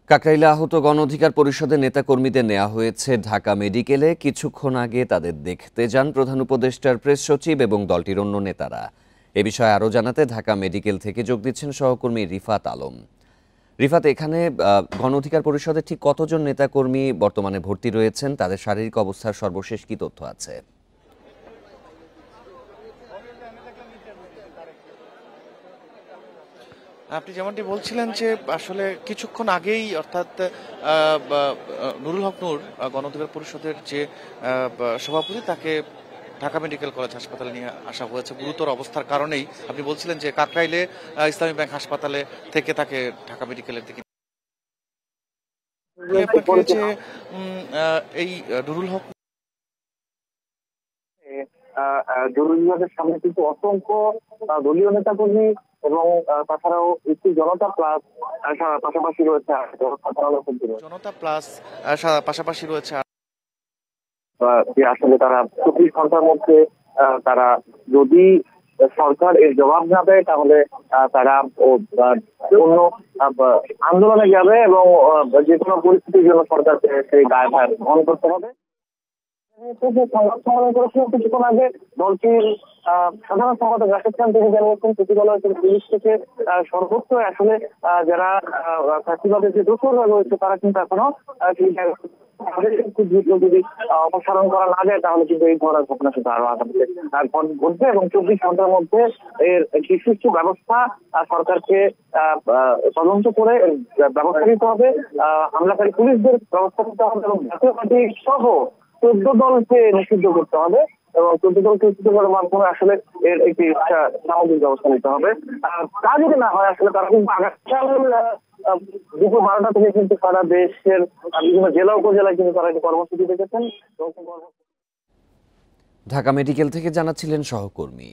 কাকরাইলে আহত গণ অধিকার পরিষদের নেতাকর্মীদের নেওয়া হয়েছে ঢাকা মেডিকেলে। কিছুক্ষণ আগে তাদের দেখতে যান প্রধান উপদেষ্টার প্রেস সচিব এবং দলটির অন্য নেতারা। এ বিষয়ে আরও জানাতে ঢাকা মেডিকেল থেকে যোগ দিচ্ছেন সহকর্মী রিফাত আলম। রিফাত, এখানে গণ অধিকার পরিষদের ঠিক কতজন নেতাকর্মী বর্তমানে ভর্তি রয়েছেন? তাদের শারীরিক অবস্থার সর্বশেষ কি তথ্য আছে? আপনি যেমনটি বলছিলেন যে আসলে কিছুক্ষণ আগেই অর্থাৎ নুরুল হক নূর গণ অধিকার পরিষদের যে সভাপতি, তাকে ঢাকা মেডিকেল কলেজ হাসপাতালে নিয়ে আসা হয়েছে গুরুতর অবস্থার কারণেই। আপনি বলছিলেন যে কাকরাইলে ইসলামী ব্যাংক হাসপাতালে থেকে তাকে ঢাকা মেডিকেলের দিকে যে এই নুরুল হক জরুরিভাবের সামনে কিন্তু অসংখ্য দলীয় নেতাকর্মী এবং তাছাড়াও একটি জনতা প্লাস পাশাপাশি রয়েছে জনতা প্লাস পাশাপাশি রয়েছে যে আসলে তারা 24 ঘন্টার মধ্যে তারা যদি সরকার এর জবাব না দেয় তাহলে তারা অন্য আন্দোলনে যাবে এবং যে কোনো পরিস্থিতির জন্য সরকারকে সেই দায়ভার বহন করতে হবে। কিছুক্ষণ আগে দলটির সাধারণ সম্পাদক রাশেদ খান তিনি জানিয়েছেন সচিবালয় পুলিশ থেকে সর্বোচ্চ আসলে যারা ফ্যাসিবাদের যে দোষররা রয়েছে তারা কিন্তু এখনো যদি অপসারণ করা না যায় তাহলে কিন্তু এই ধরনের ঘটনা শুধু আরো আগামীতে ঘটবে এবং 24 ঘন্টার মধ্যে এর কিছু ব্যবস্থা সরকারকে তদন্ত করে ব্যবস্থা নিতে হবে। হামলাকারী পুলিশদের ব্যবস্থা নিতে হবে এবং জাতীয় পার্টি সহ 14 দলকে নিষিদ্ধ করতে হবে এবং 14 দলকে নিষিদ্ধ করার মাধ্যমে আসলে এর একটি সামগ্রিক ব্যবস্থা নিতে হবে। তা যদি না হয় আসলে তারা কিন্তু আগামীকাল দুপুর 12টা থেকে কিন্তু সারা দেশের বিভিন্ন জেলা উপজেলায় কিন্তু তারা একটি কর্মসূচি রেখেছেন। ঢাকা মেডিকেল থেকে জানাচ্ছিলেন সহকর্মী।